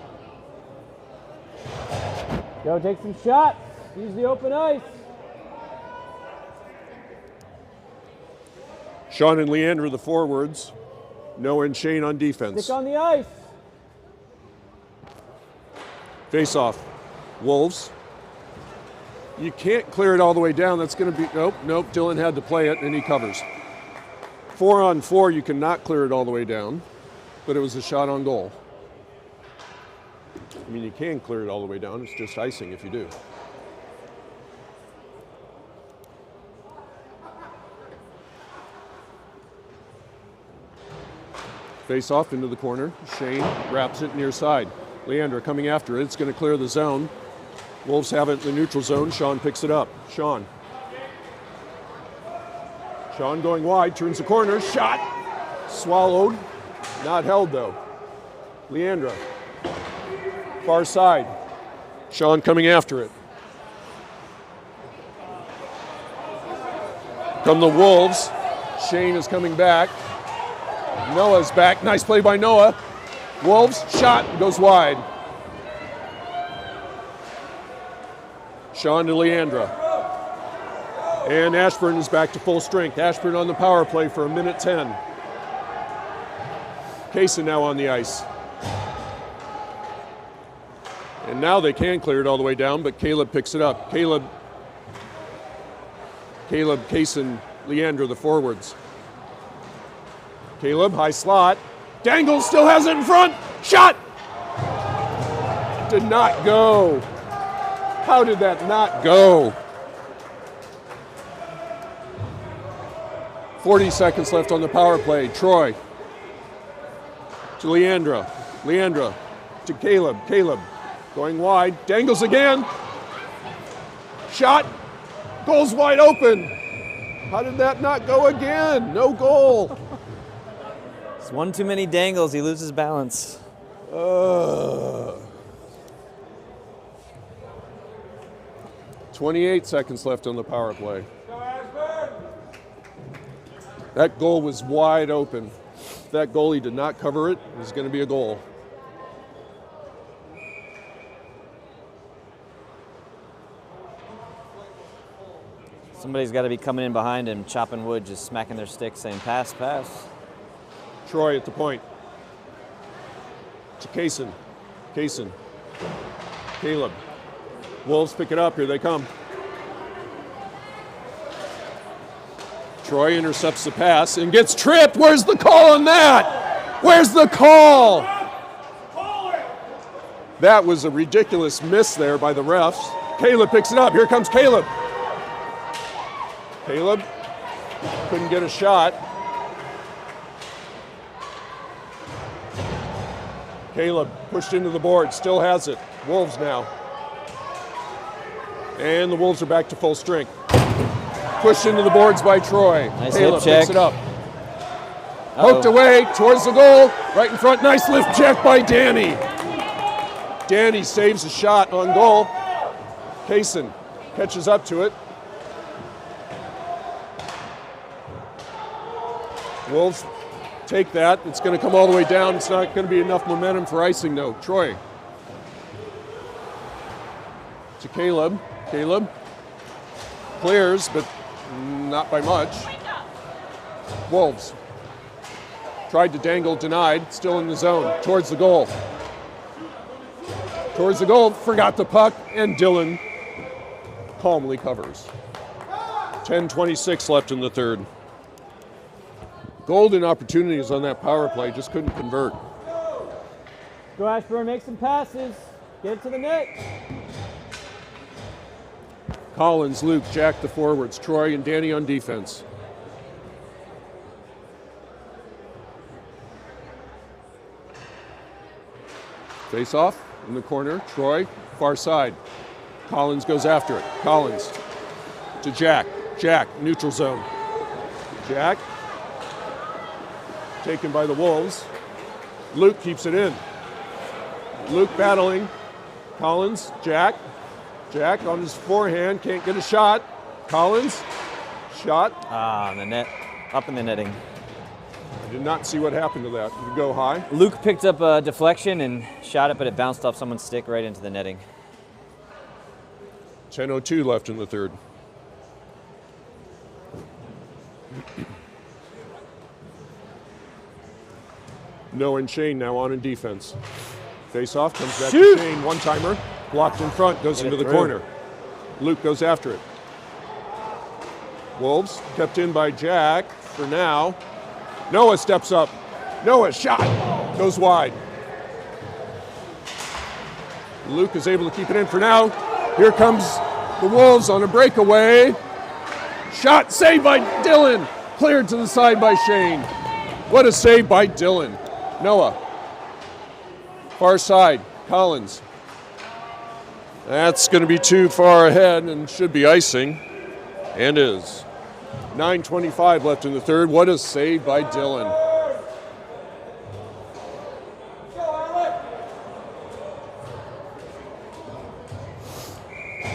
Go take some shots. Use the open ice. Sean and Leandra the forwards. Noah and Shane on defense. Stick on the ice. Face off. Wolves. You can't clear it all the way down. That's going to be, nope. Dylan had to play it and he covers. 4-on-4, you cannot clear it all the way down, but it was a shot on goal. I mean, you can clear it all the way down. It's just icing if you do. Face off into the corner. Shane wraps it near side. Leandra coming after it. It's going to clear the zone. Wolves have it in the neutral zone. Sean picks it up. Sean going wide, turns the corner. Shot. Swallowed. Not held though. Leandra Far side. Sean coming after it. Come the Wolves. Shane is coming back. Noah's back. Nice play by Noah. Wolves, shot, goes wide. Sean to Leandra. And Ashburn is back to full strength. Ashburn on the power play for 1:10. Kaysen now on the ice. And now they can clear it all the way down, but Caleb picks it up. Caleb, Kaysen, Leandra, the forwards. Caleb, high slot. Dangles, still has it in front. Shot! Did not go. How did that not go? 40 seconds left on the power play. Troy to Leandra. Leandra to Caleb. Caleb going wide. Dangles again. Shot. Goal's wide open. How did that not go again? No goal. It's one too many dangles. He loses balance. 28 seconds left on the power play. Go Ashburn! That goal was wide open. If that goalie did not cover it, it was going to be a goal. Somebody's got to be coming in behind him, chopping wood, just smacking their stick, saying, pass, pass. Troy at the point. To Kaysen. Kaysen. Caleb. Wolves pick it up. Here they come. Troy intercepts the pass and gets tripped. Where's the call on that? Where's the call? That was a ridiculous miss there by the refs. Caleb picks it up. Here comes Caleb. Caleb couldn't get a shot. Caleb pushed into the board, still has it. Wolves now. And the Wolves are back to full strength. Pushed into the boards by Troy. Nice Caleb hip check. picks it up. Poked away towards the goal. Right in front. Nice lift check by Danny. Danny saves a shot on goal. Kaysen catches up to it. Wolves take that. It's going to come all the way down. It's not going to be enough momentum for icing, though. Troy. To Caleb. Caleb clears, but not by much. Wolves. Tried to dangle, denied. Still in the zone. Towards the goal. Towards the goal. Forgot the puck, and Dylan calmly covers. 10:26 left in the third. Golden opportunities on that power play, just couldn't convert. Go Ashburn, make some passes. Get it to the net. Collins, Luke, Jack the forwards, Troy and Danny on defense. Face off in the corner, Troy, far side. Collins goes after it. Collins to Jack. Jack, neutral zone. Jack. Taken by the Wolves. Luke keeps it in. Luke battling. Collins, Jack. Jack on his forehand, can't get a shot. Collins, shot. Ah, in the net. Up in the netting. I did not see what happened to that. Did it go high? Luke picked up a deflection and shot it, but it bounced off someone's stick right into the netting. 10:02 left in the third. Noah and Shane now on in defense. Face off, comes back to Shane. One-timer, blocked in front, goes into the corner. Luke goes after it. Wolves kept in by Jack for now. Noah steps up. Noah shot, goes wide. Luke is able to keep it in for now. Here comes the Wolves on a breakaway. Shot saved by Dylan. Cleared to the side by Shane. What a save by Dylan. Noah. Far side, Collins. That's going to be too far ahead and should be icing. And is. 9:25 left in the third. What a save by Dylan.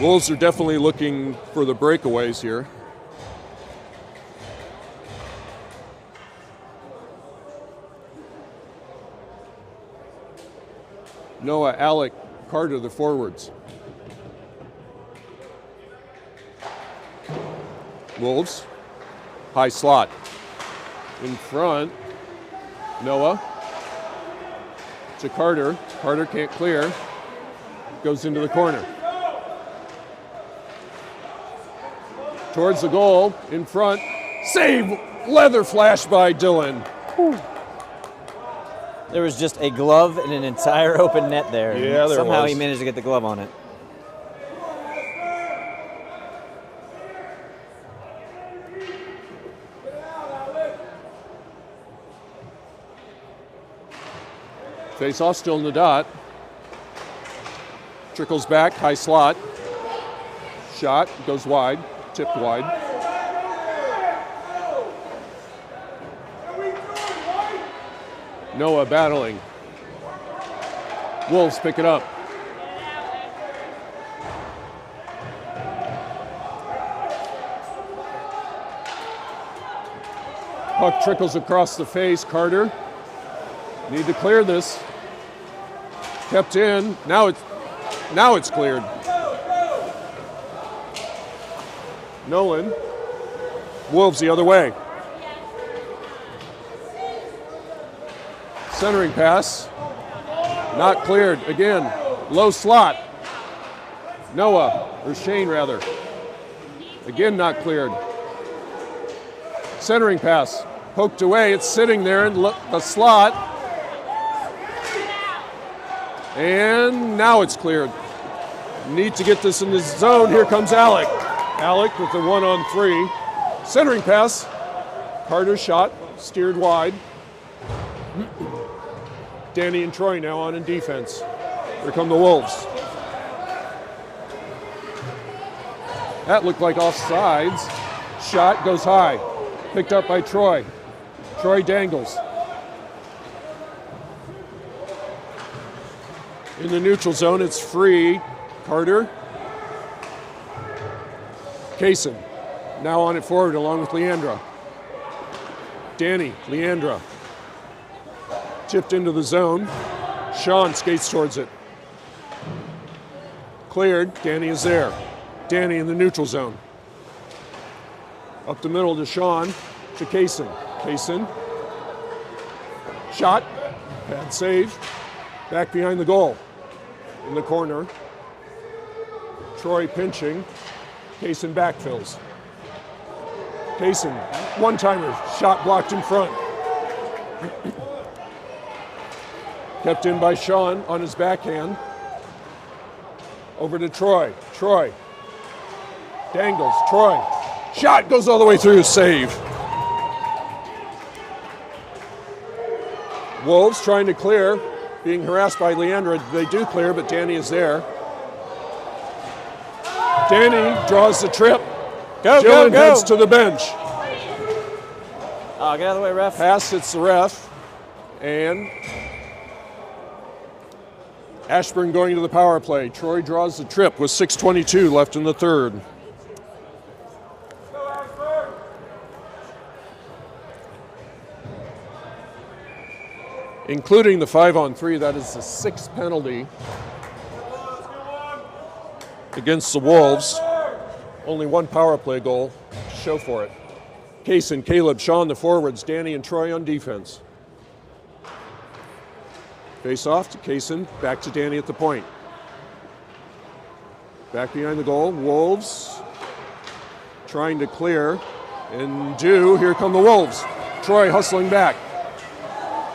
Wolves are definitely looking for the breakaways here. Noah, Alec, Carter, the forwards. Wolves, high slot. In front, Noah to Carter. Carter can't clear. Goes into the corner. Towards the goal, in front. Save! Leather flash by Dylan. There was just a glove and an entire open net there. Yeah, there Somehow was. he managed to get the glove on it. Face off, still in the dot. Trickles back, high slot. Shot, goes wide, tipped wide. Noah battling. Wolves pick it up. Puck trickles across the face. Carter. Need to clear this. Kept in. Now it's cleared. Nolan. Wolves the other way. Centering pass. Not cleared. Again, low slot. Noah, or Shane rather. Again, not cleared. Centering pass. Poked away. It's sitting there in the slot. And now it's cleared. Need to get this in the zone. Here comes Alec. Alec with the 1-on-3. Centering pass. Carter shot. Steered wide. Danny and Troy now on in defense. Here come the Wolves. That looked like offsides. Shot goes high. Picked up by Troy. Troy dangles. In the neutral zone, it's free. Carter. Kaysen. Now on it forward along with Leandra. Danny, Leandra. Tipped into the zone. Sean skates towards it. Cleared. Danny is there. Danny in the neutral zone. Up the middle to Sean. To Kaysen. Kaysen. Shot. Bad save. Back behind the goal. In the corner. Troy pinching. Kaysen backfills. Kaysen. One-timer. Shot blocked in front. Kept in by Sean on his backhand. Over to Troy. Troy. Dangles. Troy. Shot goes all the way through. Save. Wolves trying to clear. Being harassed by Leandra. They do clear, but Danny is there. Danny draws the trip. Dylan heads to the bench. Oh, get out of the way, ref. Pass hits the ref. And Ashburn going to the power play. Troy draws the trip with 6:22 left in the third. Including the 5-on-3, that is the sixth penalty against the Wolves. Only one power play goal to show for it. Kaysen, Caleb, Sean the forwards, Danny and Troy on defense. Face off to Kaysen, back to Danny at the point. Back behind the goal, Wolves trying to clear and here come the Wolves. Troy hustling back.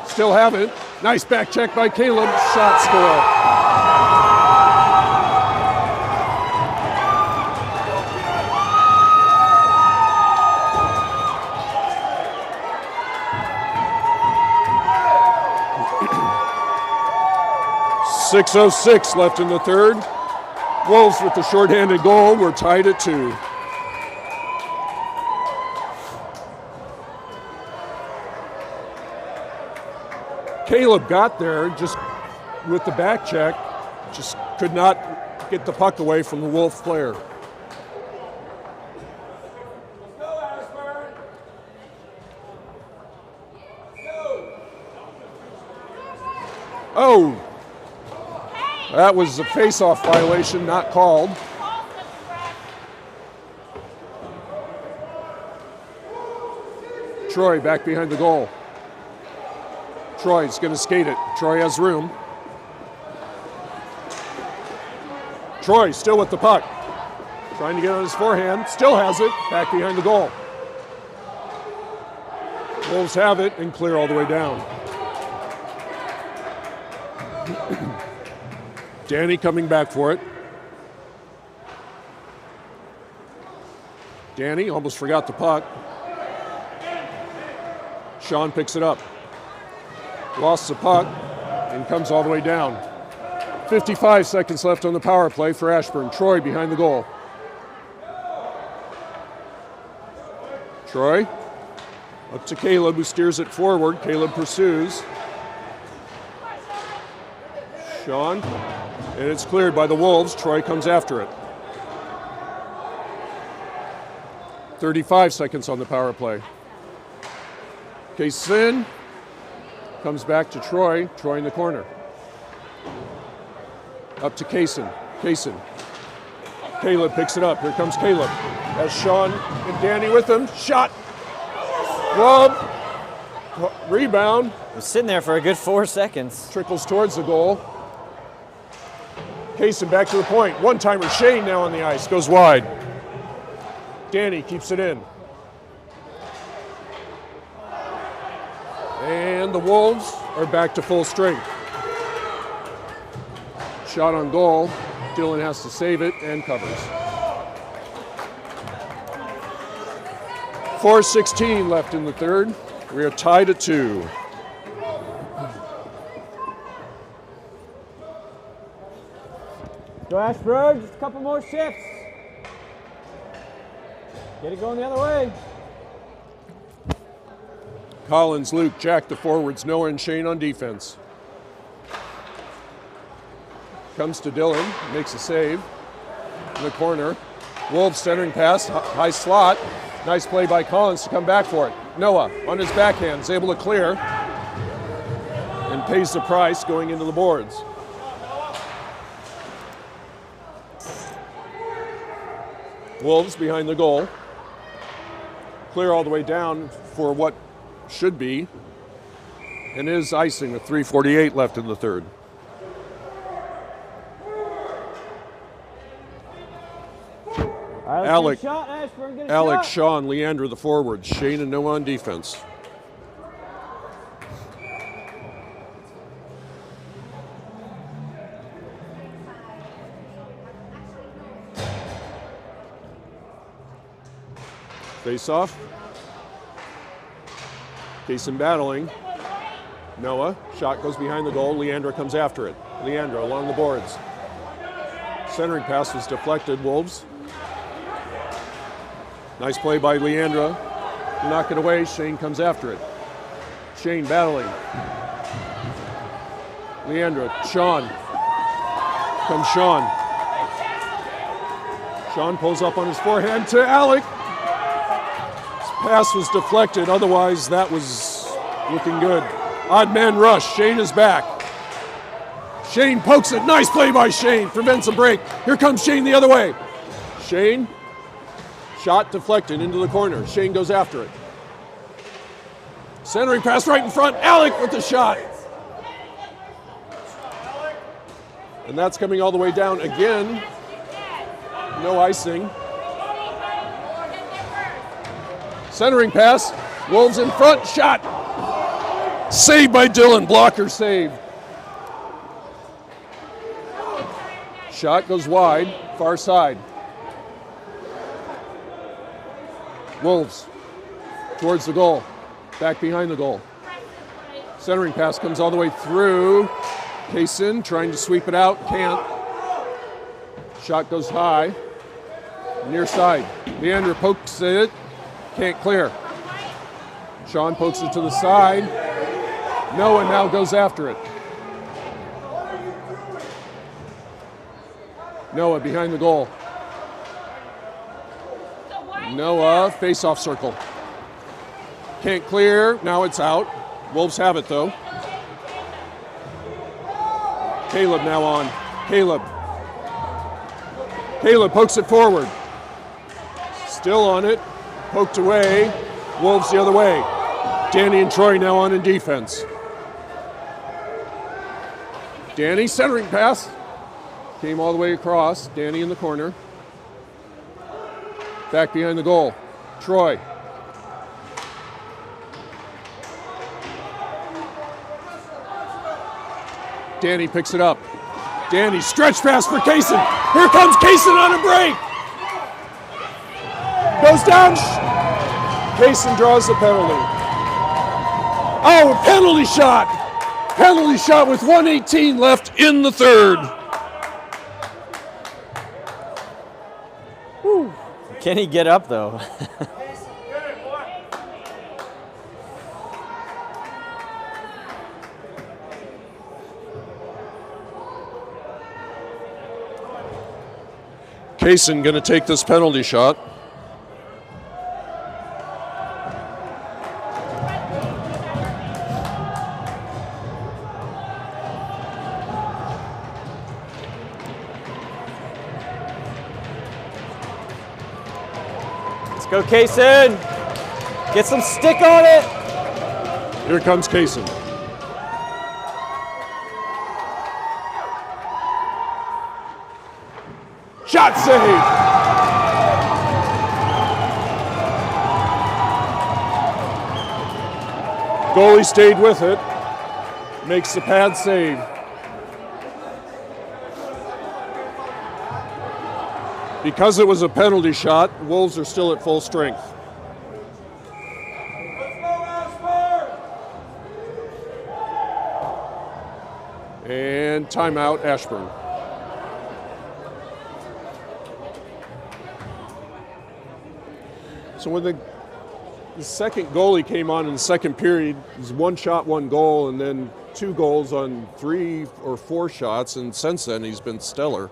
Still have it. Nice back check by Caleb. Shot score. .606 left in the third. Wolves with the shorthanded goal. We're tied at 2. Caleb got there just with the back check, just could not get the puck away from the Wolf player. Let's go, Ashburn. Let's go. Oh, that was a face-off violation, not called. Troy back behind the goal. Troy's going to skate it. Troy has room. Troy still with the puck. Trying to get on his forehand. Still has it. Back behind the goal. Wolves have it and clear all the way down. Danny coming back for it. Danny almost forgot the puck. Sean picks it up. Lost the puck and comes all the way down. 55 seconds left on the power play for Ashburn. Troy behind the goal. Troy up to Caleb, who steers it forward. Caleb pursues. Sean, and it's cleared by the Wolves. Troy comes after it. 35 seconds on the power play. Kaysen comes back to Troy. Troy in the corner. Up to Kaysen. Kaysen. Caleb picks it up. Here comes Caleb. Has Sean and Danny with him. Shot. Glove. Rebound. Was sitting there for a good 4 seconds. Trickles towards the goal. Kaysen back to the point. One-timer. Shane now on the ice. Goes wide. Danny keeps it in. And the Wolves are back to full strength. Shot on goal. Dylan has to save it and covers. 4:16 left in the third. We are tied at 2. Go Ashburn, just a couple more shifts. Get it going the other way. Collins, Luke, Jack the forwards, Noah and Shane on defense. Comes to Dylan, makes a save in the corner. Wolves centering pass, high slot. Nice play by Collins to come back for it. Noah on his backhand is able to clear and pays the price going into the boards. Wolves behind the goal. Clear all the way down for what should be and is icing with 3:48 left in the third. Alec, shot, Ashburn, get a Alec, shot. Sean, Leandra the forwards, Shane and Noah on defense. Face off. Kaysen battling. Noah, shot goes behind the goal. Leandra comes after it. Leandra along the boards. Centering pass was deflected, Wolves. Nice play by Leandra. Knock it away, Shane comes after it. Shane battling. Leandra, Sean. Comes Sean. Sean pulls up on his forehand to Alec. Pass was deflected, otherwise that was looking good. Odd man rush, Shane is back. Shane pokes it, nice play by Shane, prevents a break. Here comes Shane the other way. Shane, shot deflected into the corner. Shane goes after it. Centering pass right in front, Alec with the shot. And that's coming all the way down again. No icing. Centering pass, Wolves in front, shot. Saved by Dylan, blocker save. Shot goes wide, far side. Wolves towards the goal, back behind the goal. Centering pass comes all the way through. Kaysen trying to sweep it out, can't. Shot goes high, near side. Leandra pokes it. Can't clear. Sean pokes it to the side. Noah now goes after it. Noah behind the goal. Noah, face-off circle. Can't clear, now it's out. Wolves have it though. Caleb now on. Caleb. Caleb pokes it forward. Still on it. Poked away. Wolves the other way. Danny and Troy now on in defense. Danny centering pass. Came all the way across. Danny in the corner. Back behind the goal. Troy. Danny picks it up. Danny, stretch pass for Kaysen. Here comes Kaysen on a break. Goes down. Kaysen draws the penalty. Oh, penalty shot. Penalty shot with 1:18 left in the third. Whew. Can he get up though? Kaysen going to take this penalty shot. Let's go, Kaysen. Get some stick on it. Here comes Kaysen. Shot save. Goalie stayed with it. Makes the pad save. Because it was a penalty shot, Wolves are still at full strength. Let's go, Ashburn! And timeout, Ashburn. So when the second goalie came on in the second period, it was one shot, one goal, and then 2 goals on 3 or 4 shots, and since then he's been stellar.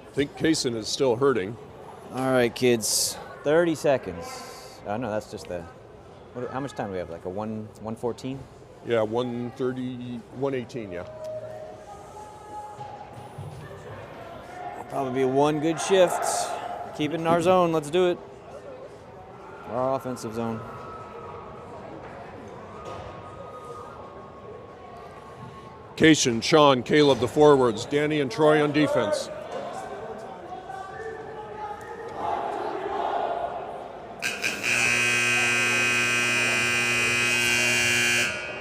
I think Kaysen is still hurting. All right, kids. 30 seconds. Oh, no, that's just the. How much time do we have? Like a 1:14? Yeah, 1:30, 1:18, yeah. Probably be one good shift. Keep it in our zone. Let's do it. Our offensive zone. Kaysen, Sean, Caleb, the forwards. Danny and Troy on defense.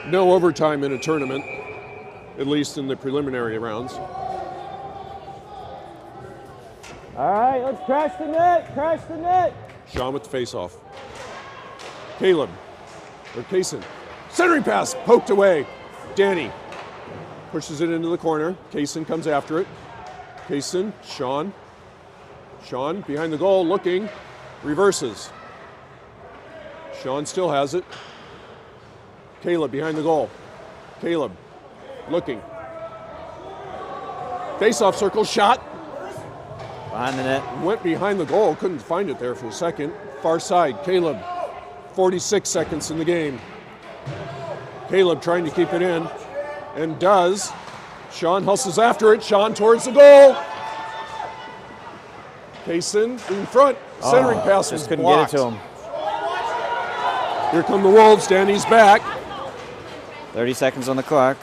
No overtime in a tournament, at least in the preliminary rounds. All right, let's crash the net. Crash the net. Sean with the face-off. Caleb, or Kaysen. Centering pass, poked away. Danny pushes it into the corner. Kaysen comes after it. Kaysen, Sean. Sean behind the goal, looking, reverses. Sean still has it. Caleb behind the goal. Caleb looking. Face-off circle, shot. Behind the net. Went behind the goal, couldn't find it there for a second. Far side, Caleb. 46 seconds in the game. Caleb trying to keep it in, and does. Sean hustles after it. Sean towards the goal. Kaysen in front. Centering pass was just couldn't blocked. get it to him. Here come the Wolves. Danny's back. 30 seconds on the clock.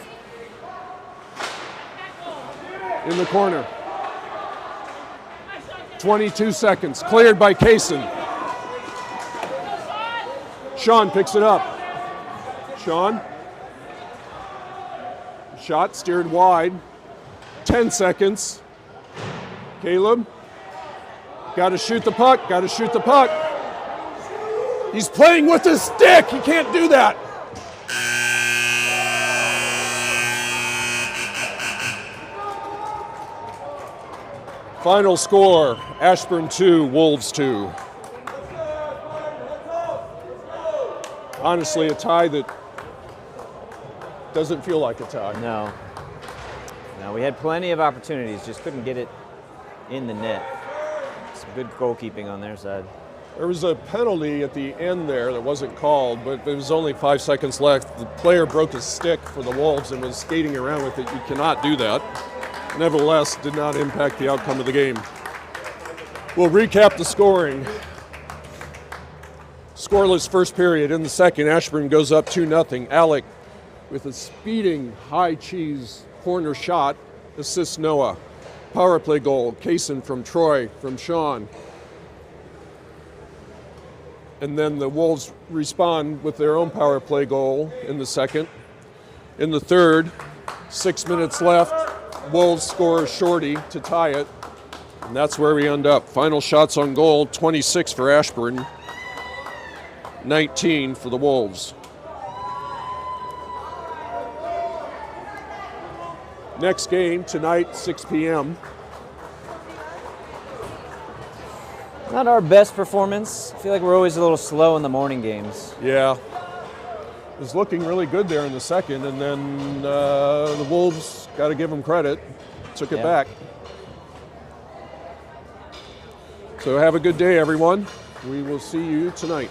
In the corner. 22 seconds. Cleared by Kaysen. Sean picks it up. Sean. Shot steered wide. 10 seconds. Caleb. Got to shoot the puck. Got to shoot the puck. He's playing with his stick. He can't do that. Final score, Ashburn 2, Wolves 2. Honestly, a tie that doesn't feel like a tie. No. No, we had plenty of opportunities, just couldn't get it in the net. Some good goalkeeping on their side. There was a penalty at the end there that wasn't called, but there was only 5 seconds left. The player broke his stick for the Wolves and was skating around with it. You cannot do that. Nevertheless, did not impact the outcome of the game. We'll recap the scoring. Scoreless first period. In the second, Ashburn goes up 2-0. Alec with a speeding high cheese corner shot assists Noah. Power play goal, Kaysen from Troy, from Sean. And then the Wolves respond with their own power play goal in the second. In the third, 6 minutes left, Wolves score a shorty to tie it. And that's where we end up. Final shots on goal, 26 for Ashburn, 19 for the Wolves. Next game tonight, 6 p.m. Not our best performance. I feel like we're always a little slow in the morning games. Yeah. It was looking really good there in the second, and then the Wolves, got to give them credit, took it back. So have a good day, everyone. We will see you tonight.